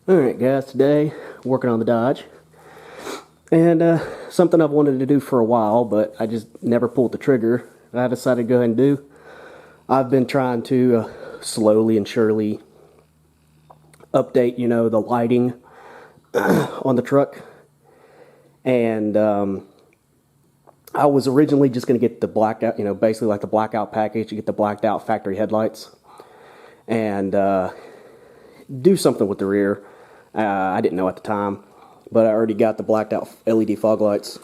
Alright guys, today working on the Dodge, and something I've wanted to do for a while, but I just never pulled the trigger. I decided to go ahead and do. I've been trying to slowly and surely update, the lighting on the truck, and I was originally just going to get the blacked out, basically like the blackout package. You get the blacked out factory headlights, and do something with the rear. I didn't know at the time, but I already got the blacked out LED fog lights.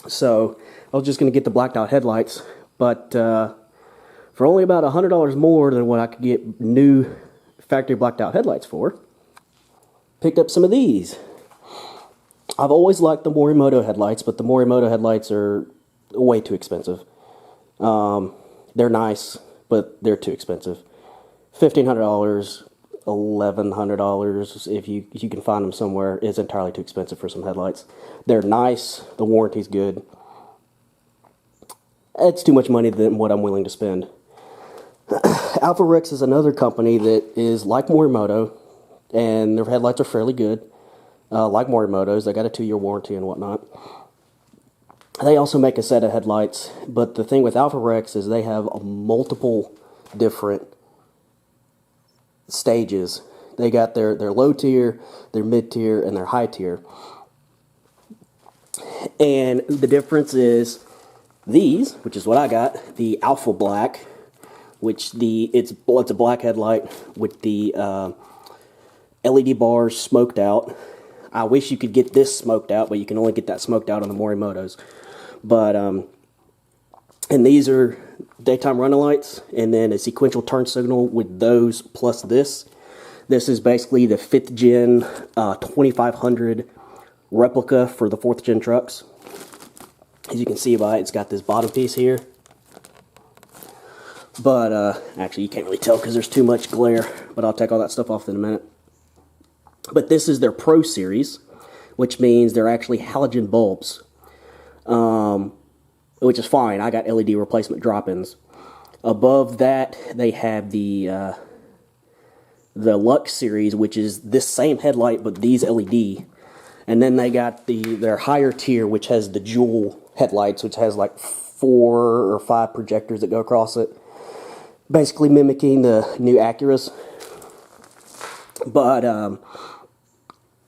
So I was just going to get the blacked out headlights, but for only about $100 more than what I could get new factory blacked out headlights for, picked up some of these. I've always liked the Morimoto headlights, but the Morimoto headlights are way too expensive. They're nice, but they're too expensive. $1,500, $1,100 if you can find them somewhere is entirely too expensive for some headlights. They're nice, the warranty's good. It's too much money than what I'm willing to spend. AlphaRex is another company that is like Morimoto, and their headlights are fairly good. Like Morimoto's, they got a 2-year warranty and whatnot. They also make a set of headlights, but the thing with AlphaRex is they have multiple different stages. They got their low tier, their mid tier, and their high tier. And the difference is these, which is what I got, the Alpha-Black, which it's a black headlight with the LED bars smoked out. I wish you could get this smoked out, but you can only get that smoked out on the Morimotos. But and these are daytime running lights, and then a sequential turn signal with those plus this. This is basically the 5th gen 2500 replica for the 4th gen trucks. As you can see by it, it's got this bottom piece here. But actually you can't really tell because there's too much glare, but I'll take all that stuff off in a minute. But this is their Pro Series, which means they're actually halogen bulbs, which is fine. I got LED replacement drop-ins. Above that, they have the Lux Series, which is this same headlight, but these LED. And then they got their higher tier, which has the dual headlights, which has like 4 or 5 projectors that go across it, basically mimicking the new Acuras. But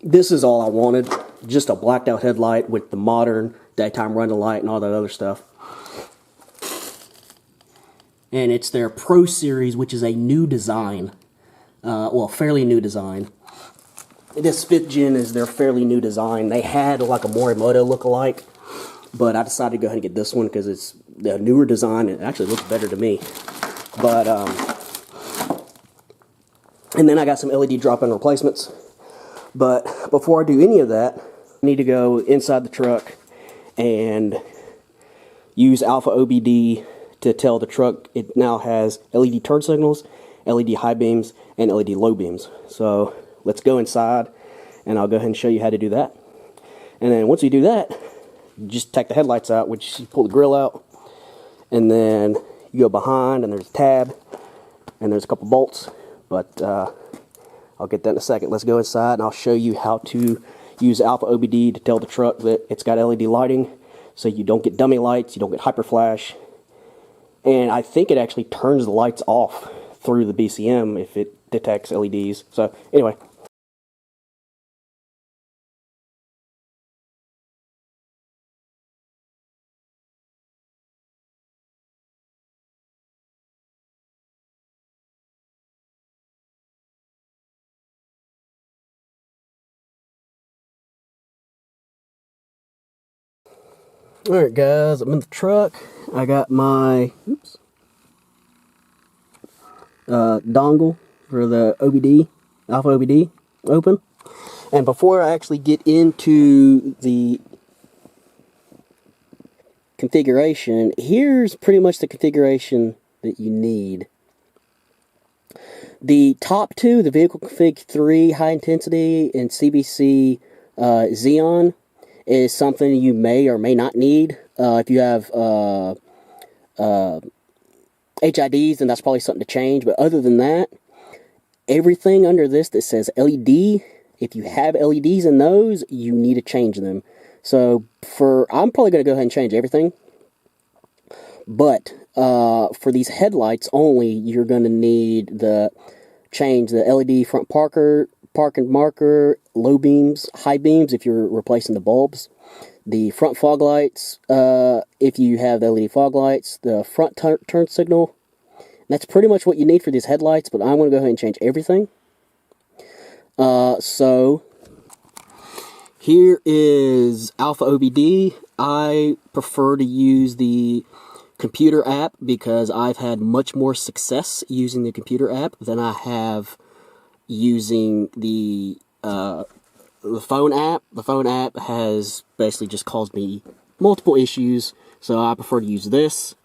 this is all I wanted, just a blacked out headlight with the modern daytime running light and all that other stuff. And it's their Pro Series, which is a new design, well, fairly new design. This 5th gen is their fairly new design. They had like a Morimoto look-alike, but I decided to go ahead and get this one because it's the newer design and it actually looks better to me. But and then I got some LED drop-in replacements. But before I do any of that, I need to go inside the truck and use AlphaOBD to tell the truck it now has LED turn signals, LED high beams, and LED low beams. So let's go inside and I'll go ahead and show you how to do that. And then once you do that, you just take the headlights out, which you pull the grill out, and then you go behind and there's a tab and there's a couple bolts. But I'll get that in a second. Let's go inside and I'll show you how to use AlphaOBD to tell the truck that it's got LED lighting, so you don't get dummy lights, you don't get hyper flash. And I think it actually turns the lights off through the BCM if it detects LEDs. So anyway. Alright guys, I'm in the truck. I got my dongle for the OBD, AlphaOBD open. And before I actually get into the configuration, here's pretty much the configuration that you need. The top two, the Vehicle Config 3 High Intensity and CBC Xeon, is something you may or may not need. If you have HIDs, then that's probably something to change. But other than that, everything under this that says LED, if you have LEDs in those, you need to change them. So I'm probably going to go ahead and change everything. But for these headlights only, you're going to need change the LED front parking marker, low beams, high beams if you're replacing the bulbs, the front fog lights if you have the LED fog lights, the front turn signal. That's pretty much what you need for these headlights, but I'm going to go ahead and change everything. So here is AlphaOBD. I prefer to use the computer app because I've had much more success using the computer app than I have using the phone app. The phone app has basically just caused me multiple issues, so I prefer to use this.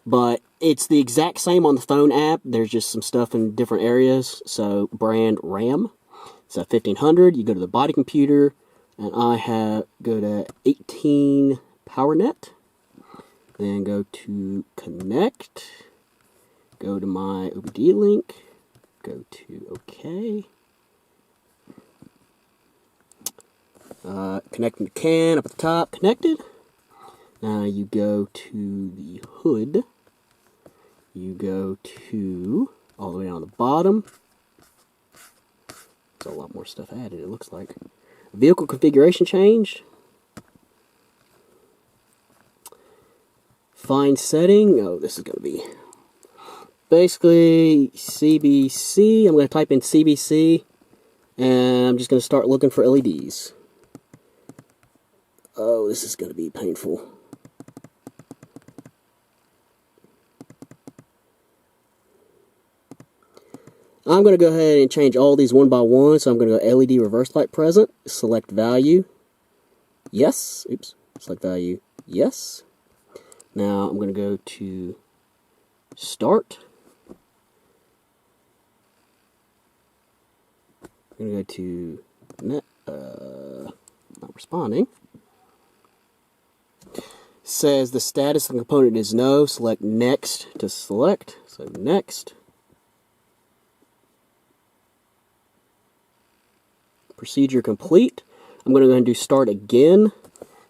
But it's the exact same on the phone app. There's just some stuff in different areas. So brand RAM. It's a 1500. You go to the body computer, and go to 18 PowerNet. Then go to connect. Go to my OBD link. Go to OK. Connecting the can up at the top. Connected. Now you go to the hood. You go to all the way on the bottom. There's a lot more stuff added, it looks like. Vehicle configuration change. Find setting. Oh, this is going to be basically CBC. I'm going to type in CBC, and I'm just going to start looking for LEDs. Oh, this is going to be painful. I'm going to go ahead and change all these one by one. So I'm going to go LED reverse light present, select value, yes, oops, select value, yes. Now I'm going to go to start. I'm going to go to not responding. Says the status of the component is no. Select next to select. So next. Procedure complete. I'm going to go ahead and do start again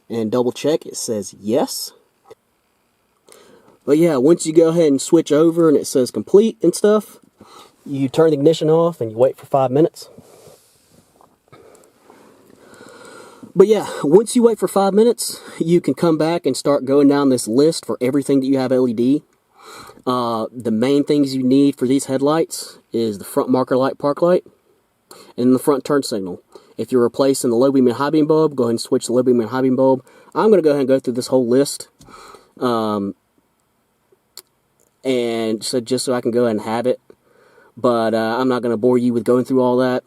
and double check. It says yes. But yeah, once you go ahead and switch over and it says complete and stuff, you turn the ignition off and you wait for 5 minutes. But yeah, once you wait for 5 minutes, you can come back and start going down this list for everything that you have LED. The main things you need for these headlights is the front marker light, park light, and the front turn signal. If you're replacing the low beam and high beam bulb, go ahead and switch the low beam and high beam bulb. I'm going to go ahead and go through this whole list. And so just so I can go ahead and have it. But I'm not going to bore you with going through all that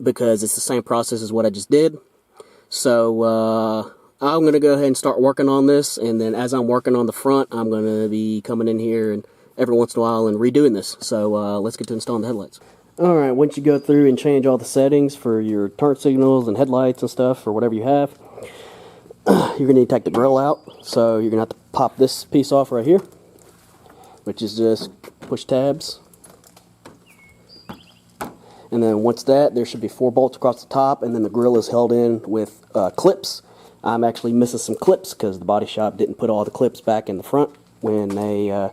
because it's the same process as what I just did. So I'm going to go ahead and start working on this, and then as I'm working on the front, I'm going to be coming in here and every once in a while and redoing this. So let's get to installing the headlights. Alright, once you go through and change all the settings for your turn signals and headlights and stuff, or whatever you have, you're going to need to take the grill out. So you're going to have to pop this piece off right here, which is just push tabs. And then once there should be 4 bolts across the top, and then the grill is held in with clips. I'm actually missing some clips because the body shop didn't put all the clips back in the front when they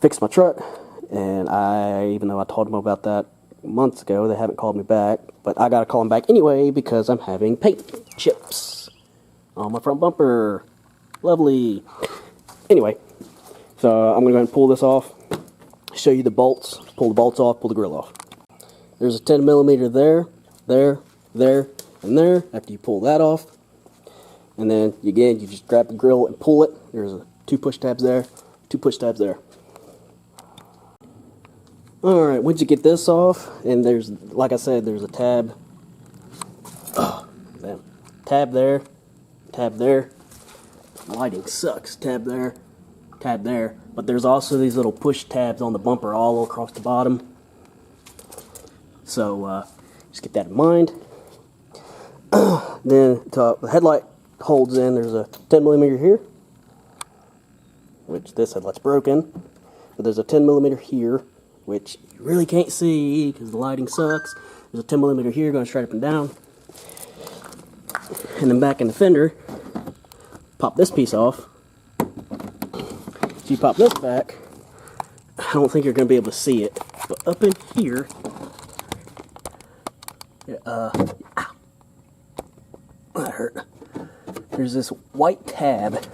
fixed my truck. And even though I told them about that months ago, they haven't called me back. But I gotta call them back anyway because I'm having paint chips on my front bumper. Lovely. Anyway, so I'm gonna go ahead and pull this off, show you the bolts, pull the bolts off, pull the grill off. There's a 10 millimeter there, and there. After you pull that off, and then you just grab the grill and pull it. There's 2 push tabs there, 2 push tabs there. Alright, once you get this off, and there's, like I said, there's a tab. Tab there, tab there. Lighting sucks. Tab there, tab there. But there's also these little push tabs on the bumper all across the bottom. So, just keep that in mind. Then, the headlight holds in, there's a 10 millimeter here, which this headlight's broken. But there's a 10 millimeter here, which you really can't see because the lighting sucks. There's a 10mm here going straight up and down. And then back in the fender, pop this piece off. So you pop this back, I don't think you're going to be able to see it, but up in here, that hurt. There's this white tab.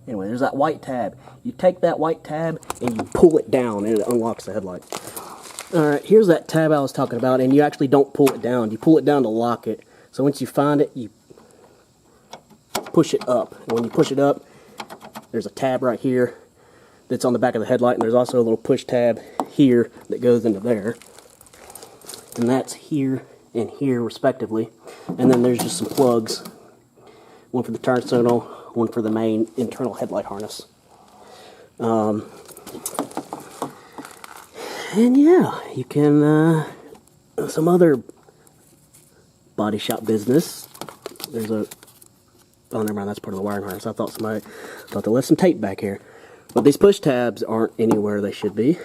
Anyway, there's that white tab. You take that white tab and you pull it down and it unlocks the headlight. Alright, here's that tab I was talking about, and you actually don't pull it down. You pull it down to lock it. So once you find it, you push it up. And when you push it up, there's a tab right here that's on the back of the headlight, and there's also a little push tab here that goes into there. And that's here and here respectively. And then there's just some plugs. One for the turn signal, one for the main internal headlight harness. And yeah, you can, some other body shop business. There's a, oh never mind, that's part of the wiring harness. I thought they left some tape back here. But these push tabs aren't anywhere they should be.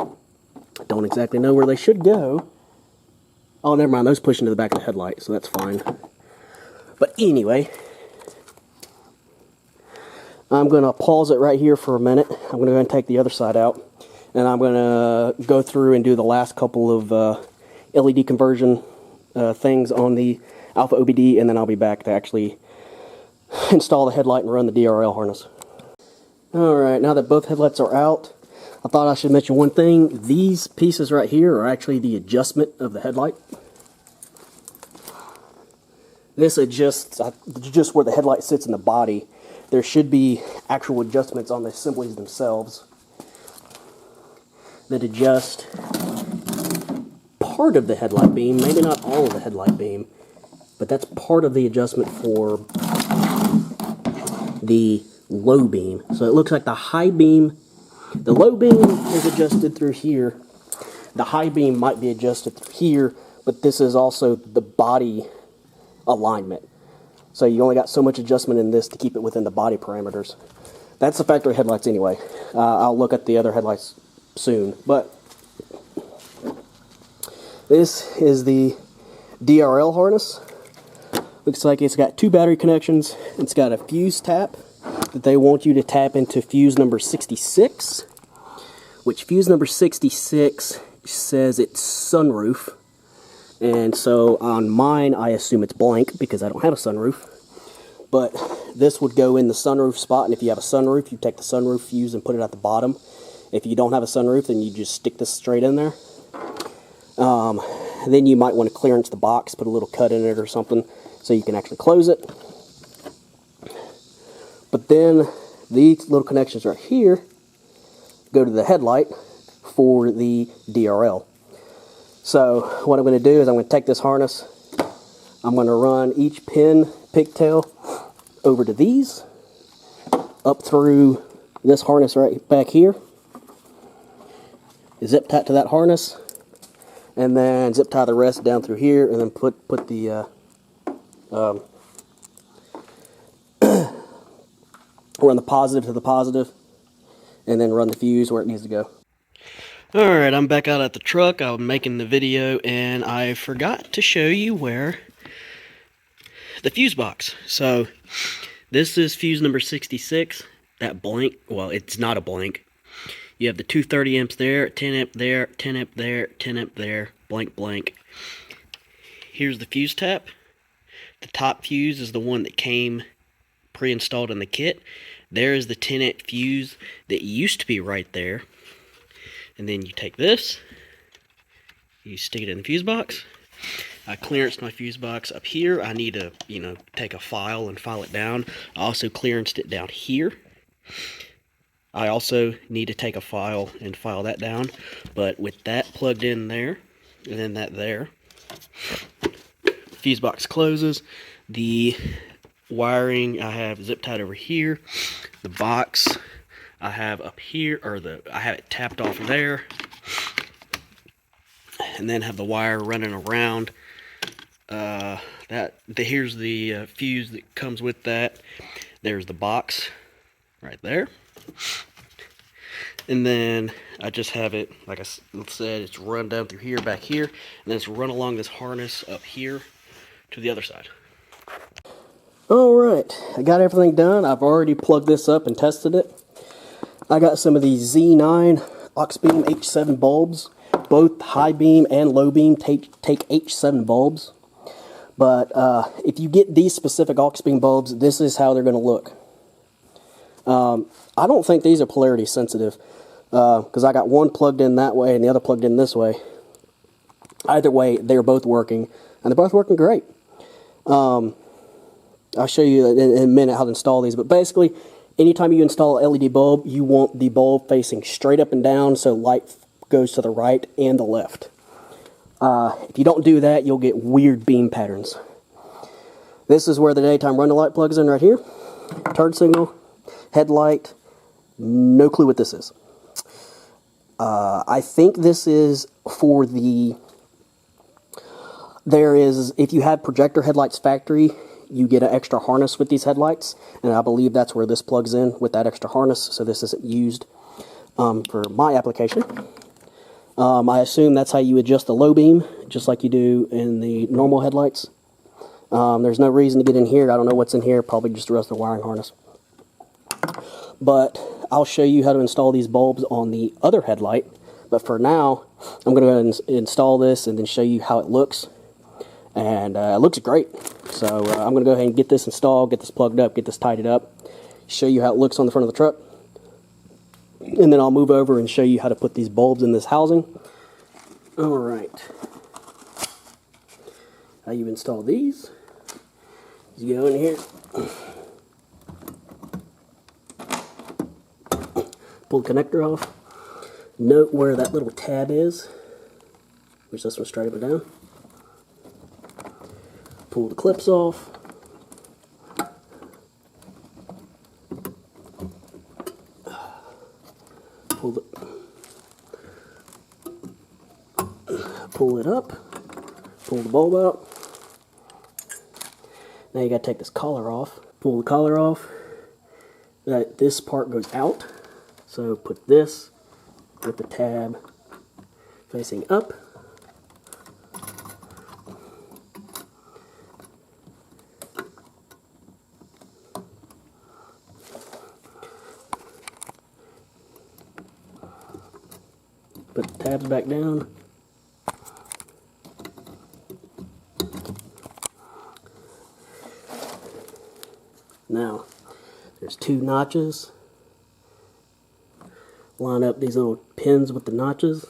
I don't exactly know where they should go. Oh, never mind, those push into the back of the headlight, so that's fine. But anyway, I'm going to pause it right here for a minute. I'm going to go ahead and take the other side out. And I'm going to go through and do the last couple of LED conversion things on the AlphaOBD, and then I'll be back to actually install the headlight and run the DRL harness. Alright, now that both headlights are out, I thought I should mention one thing. These pieces right here are actually the adjustment of the headlight. This adjusts just where the headlight sits in the body. There should be actual adjustments on the assemblies themselves that adjust part of the headlight beam, maybe not all of the headlight beam, but that's part of the adjustment for the low beam. So it looks like the high beam, the low beam is adjusted through here. The high beam might be adjusted through here, but this is also the body alignment. So you only got so much adjustment in this to keep it within the body parameters. That's the factory headlights anyway. I'll look at the other headlights soon, but this is the DRL harness. Looks like it's got two battery connections. It's got a fuse tap that they want you to tap into fuse number 66, which fuse number 66 says it's sunroof. And so on mine, I assume it's blank because I don't have a sunroof. But this would go in the sunroof spot, and if you have a sunroof, you take the sunroof fuse and put it at the bottom. If you don't have a sunroof, then you just stick this straight in there. Then you might want to clearance the box, put a little cut in it or something, so you can actually close it. But then these little connections right here go to the headlight for the DRL. So what I'm going to do is I'm going to take this harness, I'm going to run each pigtail over to these, up through this harness right back here, zip tie to that harness, and then zip tie the rest down through here, and then put the run the positive to the positive, and then run the fuse where it needs to go. Alright, I'm back out at the truck. I'm making the video, and I forgot to show you where the fuse box. So, this is fuse number 66. That blank, well, it's not a blank. You have the 230 amps there, 10 amp there, 10 amp there, 10 amp there, blank, blank. Here's the fuse tap. The top fuse is the one that came pre-installed in the kit. There is the 10 amp fuse that used to be right there. And then you take this, you stick it in the fuse box. I clearanced my fuse box up here. I need to, take a file and file it down. I also clearanced it down here. I also need to take a file and file that down. But with that plugged in there, and then that there, fuse box closes. The wiring I have zip tied over here. The box I have up here, or I have it tapped off there, and then have the wire running around. Here's the fuse that comes with that. There's the box right there. And then I just have it, like I said, it's run down through here, back here, and then it's run along this harness up here to the other side. Alright, I got everything done. I've already plugged this up and tested it. I got some of these Z9 Auxbeam H7 bulbs. Both high beam and low beam take H7 bulbs. But if you get these specific Auxbeam bulbs, this is how they're going to look. I don't think these are polarity sensitive, because I got one plugged in that way and the other plugged in this way. Either way, they're both working, and they're both working great. I'll show you in a minute how to install these, but basically, anytime you install an LED bulb, you want the bulb facing straight up and down so light goes to the right and the left. If you don't do that, you'll get weird beam patterns. This is where the daytime running light plugs in right here. Turn signal, headlight, no clue what this is. I think this is for the... if you have projector headlights factory, you get an extra harness with these headlights, and I believe that's where this plugs in with that extra harness, so this isn't used for my application. I assume that's how you adjust the low beam, just like you do in the normal headlights. There's no reason to get in here. I don't know what's in here, probably just the rest of the wiring harness. But I'll show you how to install these bulbs on the other headlight. But for now, I'm going to go ahead and install this and then show you how it looks. And it looks great. So I'm going to go ahead and get this installed, get this plugged up, get this tidied up, show you how it looks on the front of the truck. And then I'll move over and show you how to put these bulbs in this housing. Alright. How you install these. You go in here. Pull the connector off. Note where that little tab is. Push this one straight up and down. Pull the clips off. Pull it up. Pull the bulb out. Now you got to take this collar off. Pull the collar off. This part goes out. So put this with the tab facing up. Put the tabs back down. Now, there's two notches. Line up these little pins with the notches.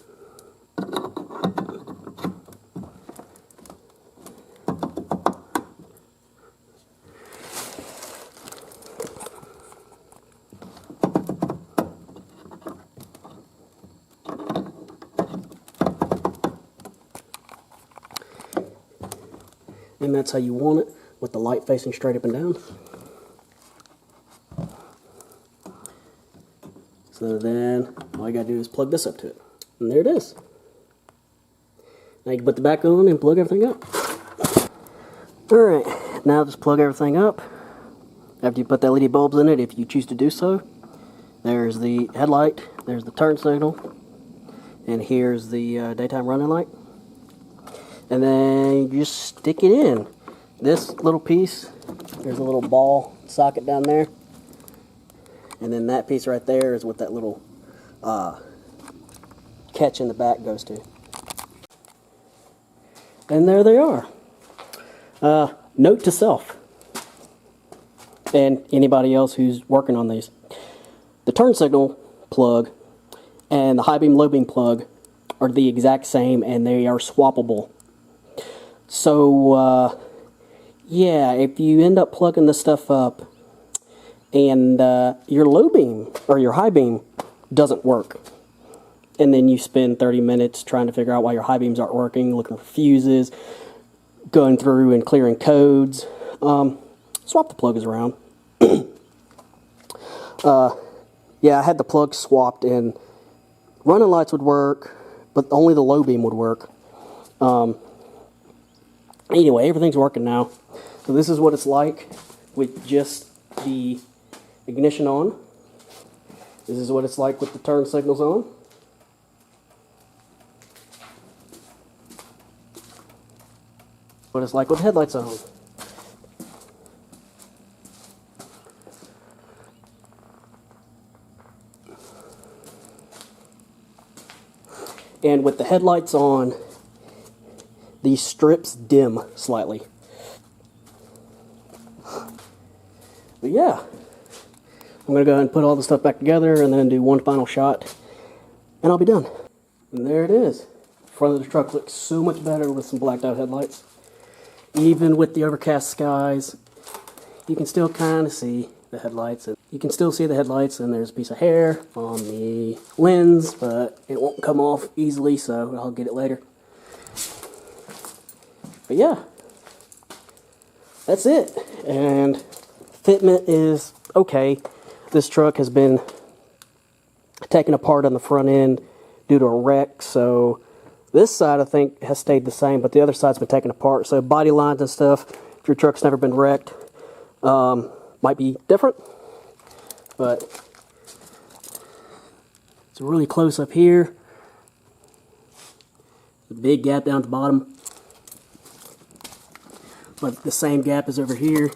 And that's how you want it, with the light facing straight up and down. So then, all you gotta do is plug this up to it. And there it is. Now you can put the back on and plug everything up. Alright, now just plug everything up. After you put the LED bulbs in it, if you choose to do so. There's the headlight, there's the turn signal, and here's the daytime running light. And then you just stick it in. This little piece, there's a little ball socket down there. And then that piece right there is what that little catch in the back goes to. And there they are. Note to self, and anybody else who's working on these. The turn signal plug and the high beam low beam plug are the exact same, and they are swappable. So, yeah, if you end up plugging this stuff up and your low beam or your high beam doesn't work, and then you spend 30 minutes trying to figure out why your high beams aren't working, looking for fuses, going through and clearing codes, swap the plugs around. Yeah, I had the plugs swapped, and running lights would work, but only the low beam would work. Anyway, everything's working now. So this is what it's like with just the ignition on. This is what it's like with the turn signals on. What it's like with headlights on. And with the headlights on, these strips dim slightly. But yeah, I'm going to go ahead and put all the stuff back together and then do one final shot, and I'll be done. And there it is. The front of the truck looks so much better with some blacked out headlights. Even with the overcast skies, you can still kind of see the headlights. You can still see the headlights, and there's a piece of hair on the lens, but it won't come off easily, so I'll get it later. But yeah, that's it. And fitment is okay. This truck has been taken apart on the front end due to a wreck, so this side I think has stayed the same, but the other side's been taken apart. So body lines and stuff, if your truck's never been wrecked, might be different. But it's really close up here. The big gap down at the bottom. But the same gap is over here.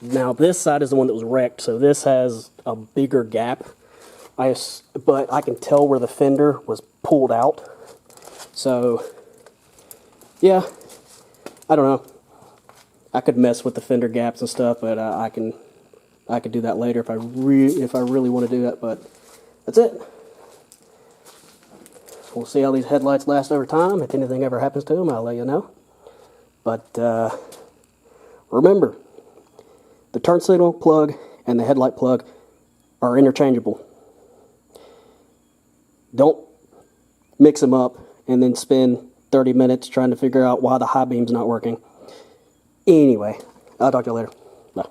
Now this side is the one that was wrecked, so this has a bigger gap. But I can tell where the fender was pulled out. So, yeah, I don't know. I could mess with the fender gaps and stuff, but I could do that later if I really want to do that. But that's it. We'll see how these headlights last over time. If anything ever happens to them, I'll let you know. But remember, the turn signal plug and the headlight plug are interchangeable. Don't mix them up and then spend 30 minutes trying to figure out why the high beam's not working. Anyway, I'll talk to you later. Bye.